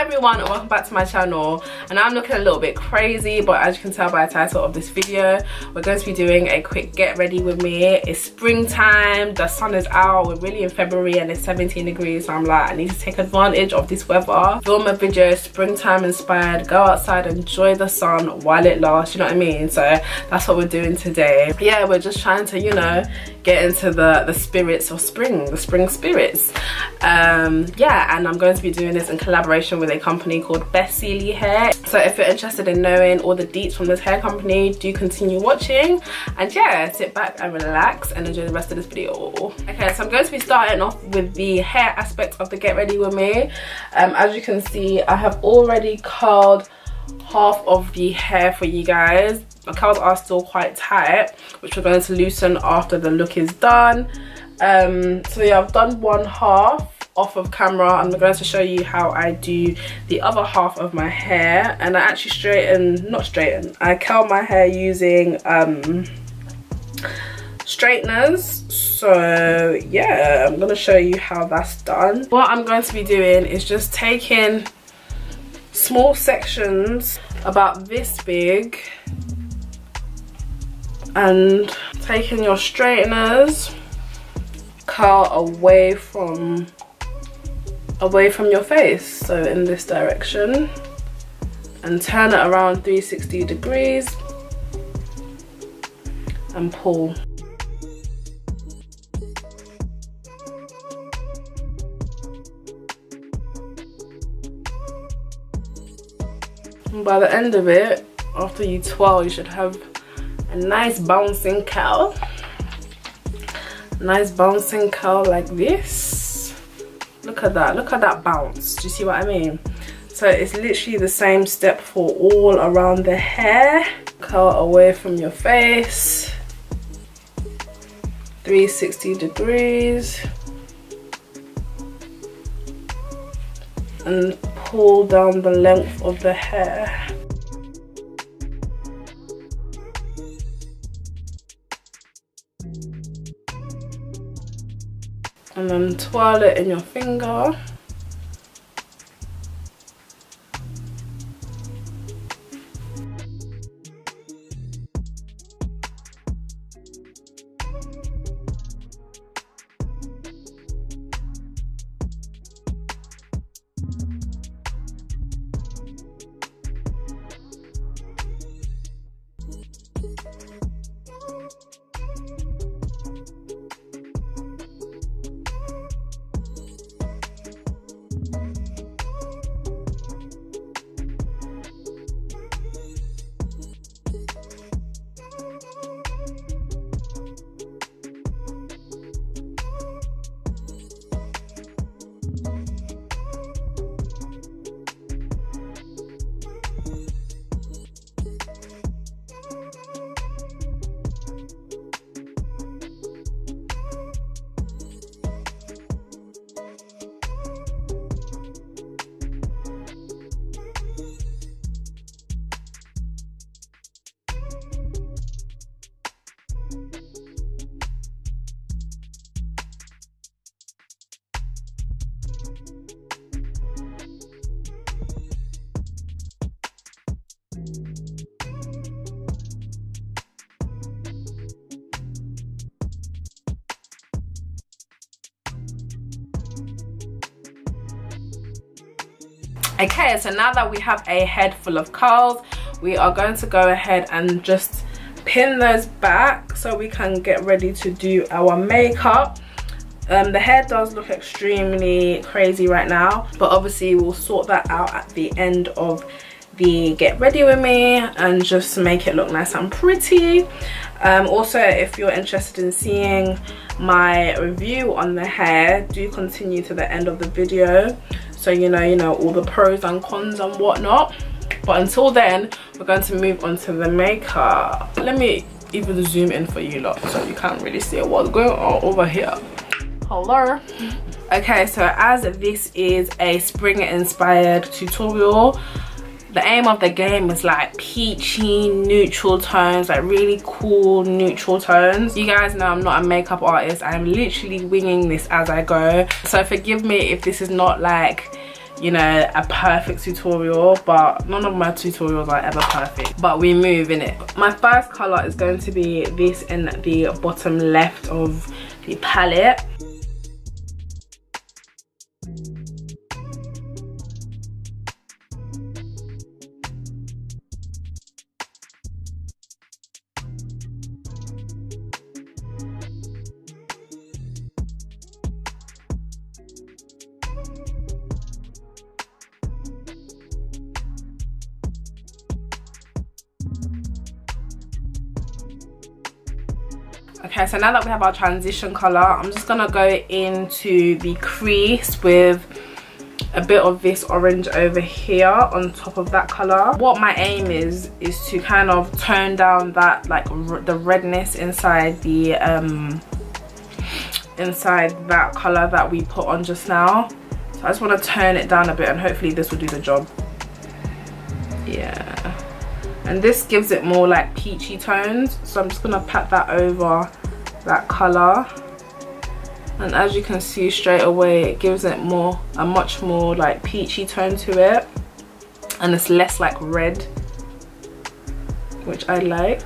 everyone, and welcome back to my channel. And I'm looking a little bit crazy, but as you can tell by the title of this video, we're going to be doing a quick get ready with me. It's springtime, the sun is out, we're really in February and it's 17 degrees, so I'm like, I need to take advantage of this weather, film a video, springtime inspired, go outside, enjoy the sun while it lasts, you know what I mean? So that's what we're doing today. Yeah, we're just trying to, you know, get into the spirits of spring, the spring spirits. Yeah, and I'm going to be doing this in collaboration with a company called Bestcelie hair. So if you're interested in knowing all the deets from this hair company, do continue watching, and yeah, sit back and relax and enjoy the rest of this video. Okay, so I'm going to be starting off with the hair aspect of the get ready with me. As you can see, I have already curled half of the hair for you guys. My curls are still quite tight, which we're going to loosen after the look is done. So yeah, I've done one half off of camera. I'm going to show you how I do the other half of my hair, and I actually I curl my hair using straighteners. So yeah, I'm going to show you how that's done. What I'm going to be doing is just taking small sections about this big and taking your straighteners, curl away from your face, so in this direction, and turn it around 360 degrees and pull. And by the end of it, after you twirl, you should have a nice bouncing curl. Nice bouncing curl like this. Look at that bounce. Do you see what I mean? So it's literally the same step for all around the hair. Curl away from your face, 360 degrees, and pull down the length of the hair. And then twirl it in your finger. Okay, so now that we have a head full of curls, we are going to go ahead and just pin those back so we can get ready to do our makeup. The hair does look extremely crazy right now, but obviously we'll sort that out at the end of the get ready with me and just make it look nice and pretty. Also, if you're interested in seeing my review on the hair, do continue to the end of the video, so you know all the pros and cons and whatnot. But until then, we're going to move on to the makeup. Let me even zoom in for you lot so you can't really see what's going on over here. Hello. Okay, so as this is a spring inspired tutorial, the aim of the game is like peachy neutral tones, like really cool neutral tones. You guys know I'm not a makeup artist, I'm literally winging this as I go, so forgive me if this is not like, you know, a perfect tutorial, but none of my tutorials are ever perfect, but we move in it. My first color is going to be this in the bottom left of the palette. Okay, so now that we have our transition color, I'm just gonna go into the crease with a bit of this orange over here on top of that color. What my aim is to kind of tone down that, like, the redness inside the inside that color that we put on just now. So I just want to tone it down a bit, and hopefully this will do the job. Yeah. And this gives it more like peachy tones, so I'm just gonna pat that over that color, and as you can see straight away, it gives it a much more like peachy tone to it, and it's less like red, which I like.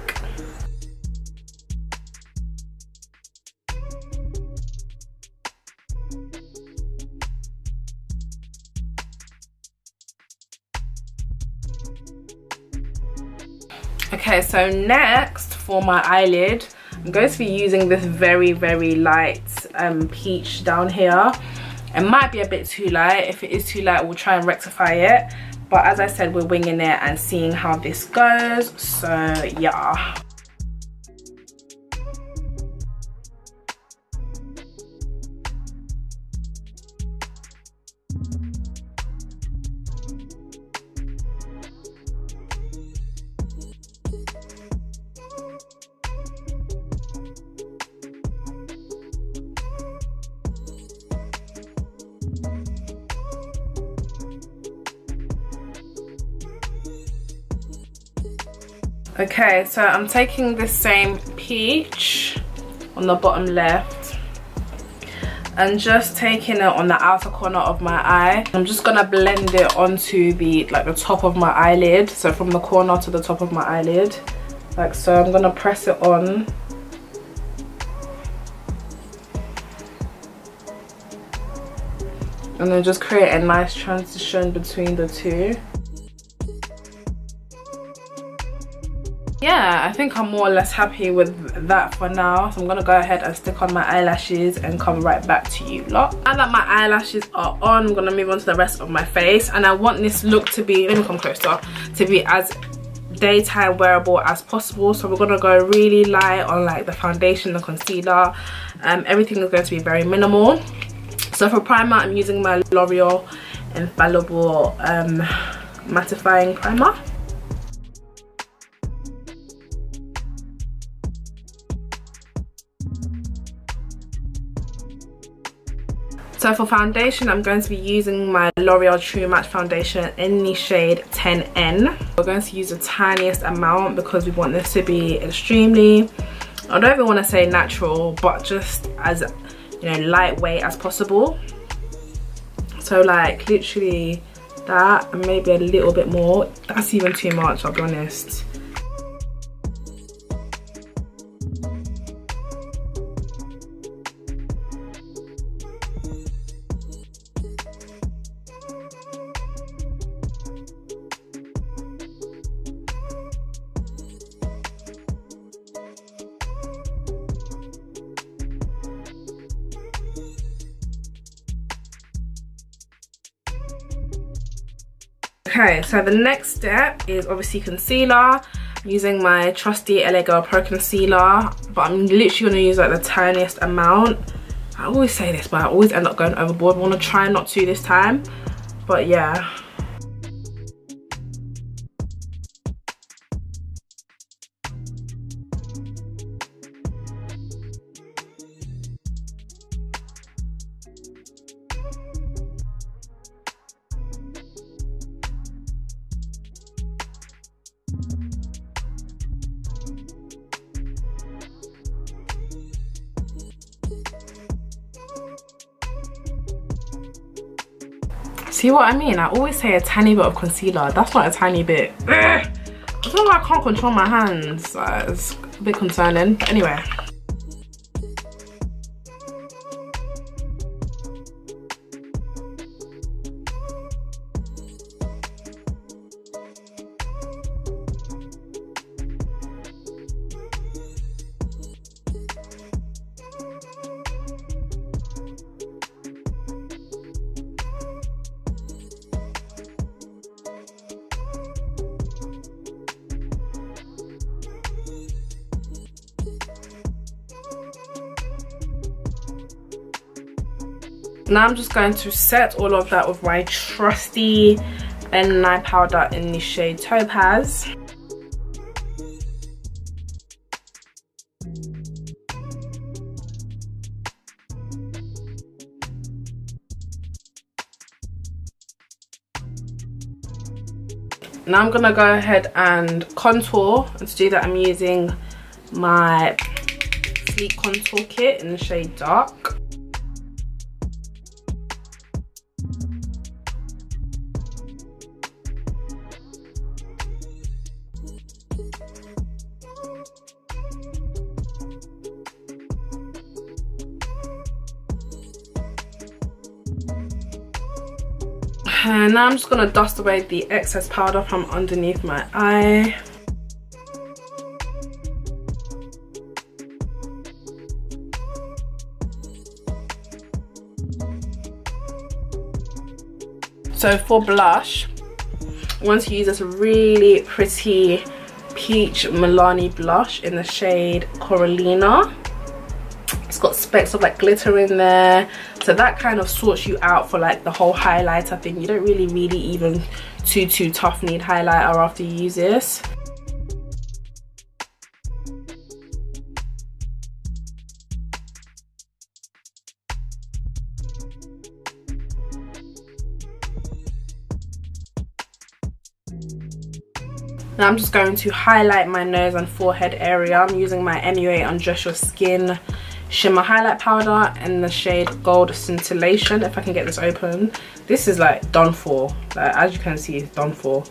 Okay, so next for my eyelid, I'm going to be using this very light peach down here. It might be a bit too light. If it is too light, we'll try and rectify it, but as I said, we're winging it and seeing how this goes. So yeah. Okay, so I'm taking this same peach on the bottom left and just taking it on the outer corner of my eye. I'm just gonna blend it onto the top of my eyelid, so from the corner to the top of my eyelid, like so. I'm gonna press it on. And then just create a nice transition between the two. Yeah, I think I'm more or less happy with that for now. So I'm gonna go ahead and stick on my eyelashes and come right back to you lot. Now that my eyelashes are on, I'm gonna move on to the rest of my face, and I want this look to be, let me come closer, to be as daytime wearable as possible. So we're gonna go really light on like the foundation, the concealer, everything is going to be very minimal. So for primer, I'm using my L'Oreal Infallible mattifying primer. So for foundation, I'm going to be using my L'Oreal True Match foundation in the shade 10N. We're going to use the tiniest amount because we want this to be extremely, I don't even want to say natural, but just as, you know, lightweight as possible. So like literally that, and maybe a little bit more. That's even too much, I'll be honest. Okay, so the next step is obviously concealer. I'm using my trusty LA Girl Pro Concealer, but I'm literally going to use like the tiniest amount. I always say this, but I always end up going overboard. I want to try not to this time, but yeah. See what I mean? I always say a tiny bit of concealer. That's not a tiny bit. I don't know why I can't control my hands. It's a bit concerning. But anyway. Now I'm just going to set all of that with my trusty Ben Nye powder in the shade Topaz. Now I'm gonna go ahead and contour, and to do that I'm using my Sleek Contour Kit in the shade Dark. And now I'm just going to dust away the excess powder from underneath my eye. So for blush, I want to use this really pretty peach Milani blush in the shade Coralina. It's got specks of like glitter in there, so that kind of sorts you out for like the whole highlighter thing. You don't really even too tough need highlighter after you use this. Now I'm just going to highlight my nose and forehead area. I'm using my MUA Undress Your Skin shimmer highlight powder in the shade Gold Scintillation. If I can get this open, this is like done for. Like, as you can see, it's done for.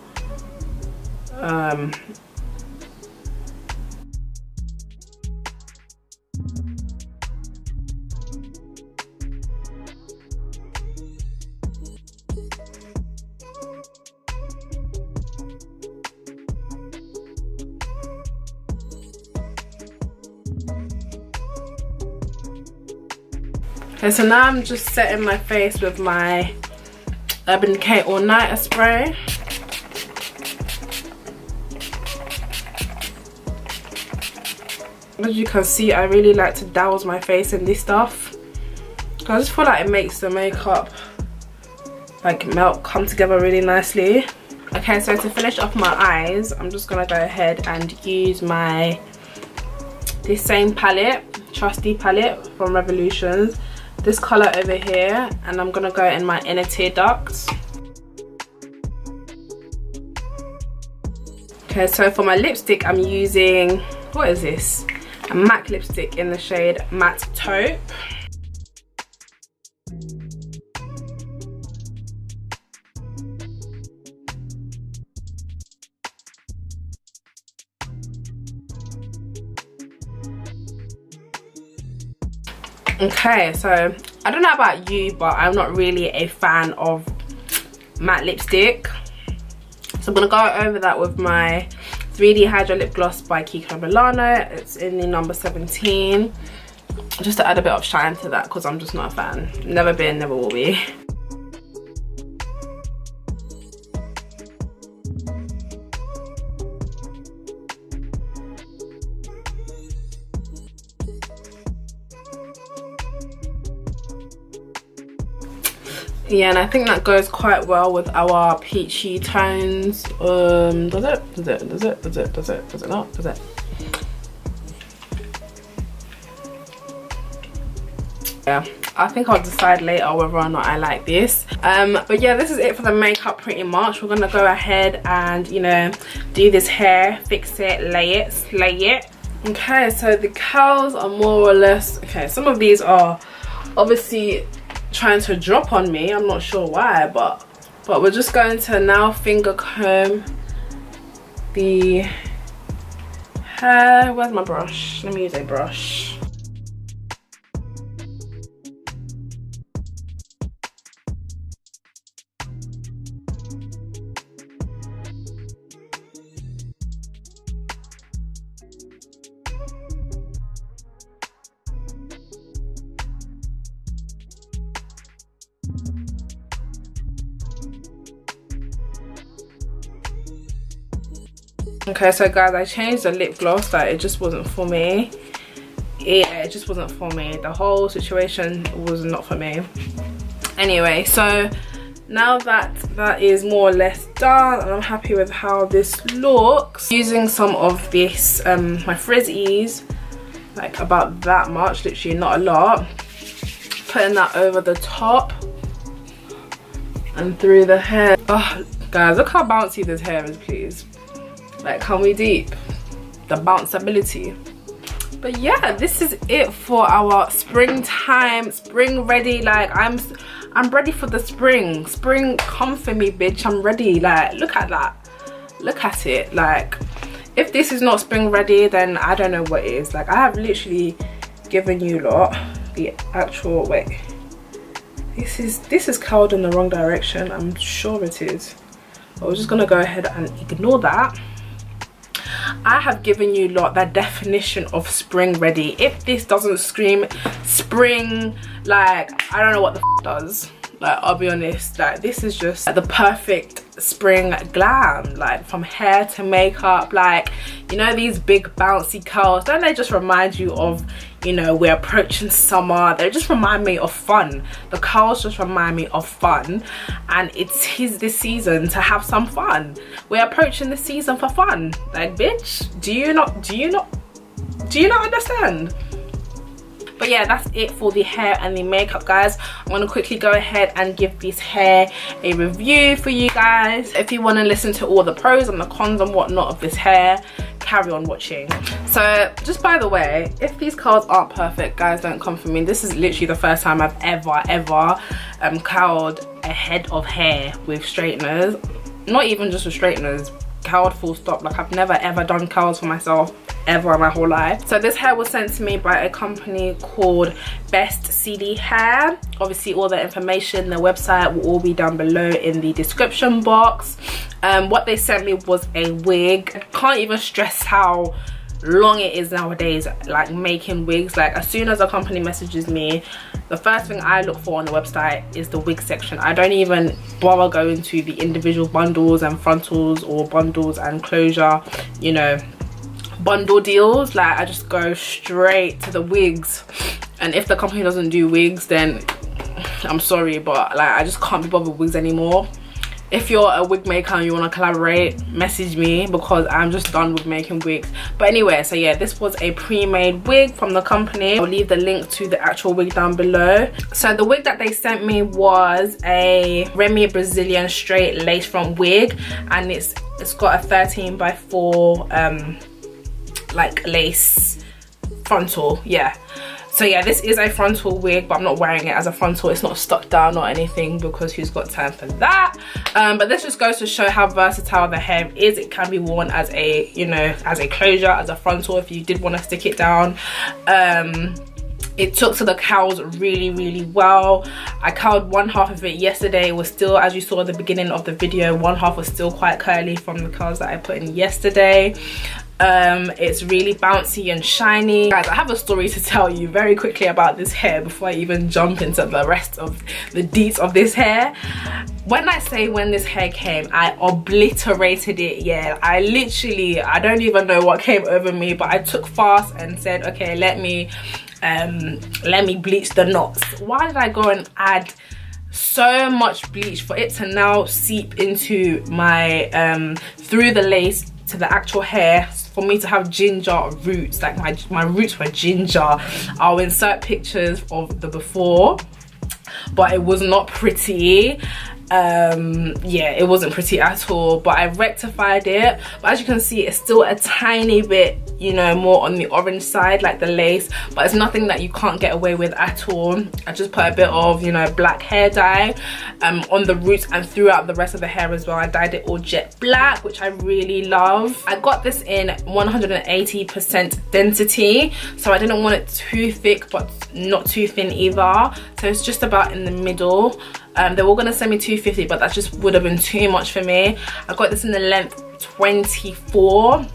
Okay, so now I'm just setting my face with my Urban Decay All Nighter spray. As you can see, I really like to douse my face in this stuff, because I just feel like it makes the makeup like come together really nicely. Okay, so to finish off my eyes, I'm just gonna go ahead and use this same palette, trusty palette from Revolutions. This color over here, and I'm gonna go in my inner tear ducts. Okay, so for my lipstick I'm using, what is this? A MAC lipstick in the shade Matte Taupe. Okay, so I don't know about you, but I'm not really a fan of matte lipstick. So I'm going to go over that with my 3D Hydro Lip Gloss by Kiko Milano. It's in the number 17. Just to add a bit of shine to that, because I'm just not a fan. Never been, never will be. Yeah, and I think that goes quite well with our peachy tones. Does it? Does it? Does it? Does it? Does it? Does it not? Does it? Yeah, I think I'll decide later whether or not I like this. But yeah, this is it for the makeup pretty much. We're gonna go ahead and, you know, do this hair, fix it, lay it, slay it. Okay, so the curls are more or less, okay, some of these are obviously trying to drop on me. I'm not sure why, but But we're just going to now finger comb the hair. Where's my brush? Let me use a brush. Okay, so guys, I changed the lip gloss. Like, it just wasn't for me. Yeah, it just wasn't for me. The whole situation was not for me. Anyway, so now that that is more or less done and I'm happy with how this looks, using some of this my frizzies, like about that much, literally not a lot, putting that over the top and through the hair. Oh guys, look how bouncy this hair is, please. Like, can we deep the bounceability? But yeah, this is it for our springtime, spring ready. Like, I'm ready for the spring. Spring, come for me, bitch. I'm ready. Like, look at that. Look at it. Like, if this is not spring ready, then I don't know what is. Like, I have literally given you lot the actual, wait, this is curled in the wrong direction. I'm sure it is. But we're just gonna go ahead and ignore that. I have given you lot that definition of spring ready. If this doesn't scream spring, like, I don't know what the f does. Like, I'll be honest, like, this is just the perfect spring glam. Like, from hair to makeup, like, you know, these big bouncy curls, don't they just remind you of, you know, we're approaching summer? They just remind me of fun. The curls just remind me of fun, and it's this season to have some fun. We're approaching the season for fun. Like, bitch, do you not understand? But yeah, that's it for the hair and the makeup, guys. I'm gonna quickly go ahead and give this hair a review for you guys. If you want to listen to all the pros and the cons and whatnot of this hair, carry on watching. So just by the way, if these curls aren't perfect, guys, don't come for me. This is literally the first time I've ever curled a head of hair with straighteners. Not even just with straighteners, curled full stop. Like, I've never ever done curls for myself ever in my whole life. So this hair was sent to me by a company called Bestcelie hair. Obviously all the information, their website will all be down below in the description box. What they sent me was a wig. I can't even stress how long it is nowadays, like, making wigs. Like, as soon as a company messages me, the first thing I look for on the website is the wig section. I don't even bother going to the individual bundles and frontals or bundles and closure, you know, bundle deals. Like, I just go straight to the wigs. And if the company doesn't do wigs, then I'm sorry, but like, I just can't be bothered with wigs anymore. If you're a wig maker and you want to collaborate, message me, because I'm just done with making wigs. But anyway, so yeah, this was a pre-made wig from the company. I'll leave the link to the actual wig down below. So the wig that they sent me was a Remy Brazilian straight lace front wig, and it's got a 13x4 like lace frontal. Yeah, so yeah, this is a frontal wig, but I'm not wearing it as a frontal. It's not stuck down or anything, because who's got time for that? But this just goes to show how versatile the hair is. It can be worn as a, you know, as a closure, as a frontal, if you did want to stick it down. It took to the curls really well. I curled one half of it yesterday. It was still, as you saw at the beginning of the video, one half was still quite curly from the curls that I put in yesterday. It's really bouncy and shiny. Guys, I have a story to tell you very quickly about this hair before I even jump into the rest of the deets of this hair. When I say when this hair came, I obliterated it. Yeah, I don't even know what came over me, but I took fast and said, okay, let me bleach the knots. Why did I go and add so much bleach for it to now seep into my through the lace to the actual hair, for me to have ginger roots? Like, my roots were ginger. I'll insert pictures of the before, but it was not pretty. yeah, it wasn't pretty at all, but I rectified it. But as you can see, it's still a tiny bit, you know, more on the orange side, like the lace, but it's nothing that you can't get away with at all. I just put a bit of, you know, black hair dye on the roots and throughout the rest of the hair as well. I dyed it all jet black, which I really love. I got this in 180% density, so I didn't want it too thick but not too thin either, so it's just about in the middle. They were gonna send me 250, but that just would have been too much for me. I got this in the length 24,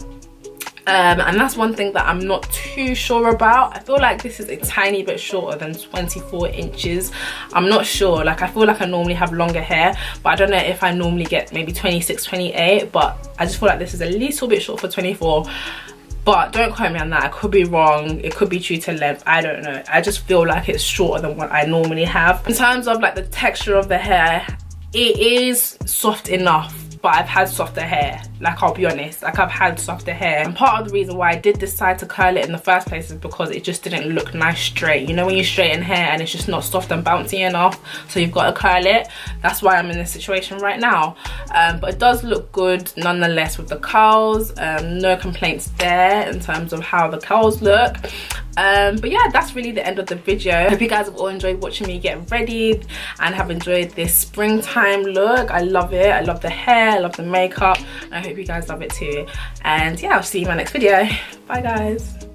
and that's one thing that I'm not too sure about. I feel like this is a tiny bit shorter than 24 inches. I'm not sure, like I feel like I normally have longer hair, but I don't know if I normally get maybe 26, 28, but I just feel like this is a little bit short for 24. But don't quote me on that, I could be wrong, it could be due to length, I don't know. I just feel like it's shorter than what I normally have. In terms of like the texture of the hair, it is soft enough, but I've had softer hair, like I'll be honest, like I've had softer hair. And part of the reason why I did decide to curl it in the first place is because it just didn't look nice straight. You know when you straighten hair and it's just not soft and bouncy enough, so you've got to curl it. That's why I'm in this situation right now. But it does look good nonetheless with the curls. No complaints there in terms of how the curls look. But yeah, that's really the end of the video. I hope you guys have all enjoyed watching me get ready and have enjoyed this springtime look. I love it. I love the hair, I love the makeup. I hope you guys love it too. And yeah, I'll see you in my next video. Bye guys.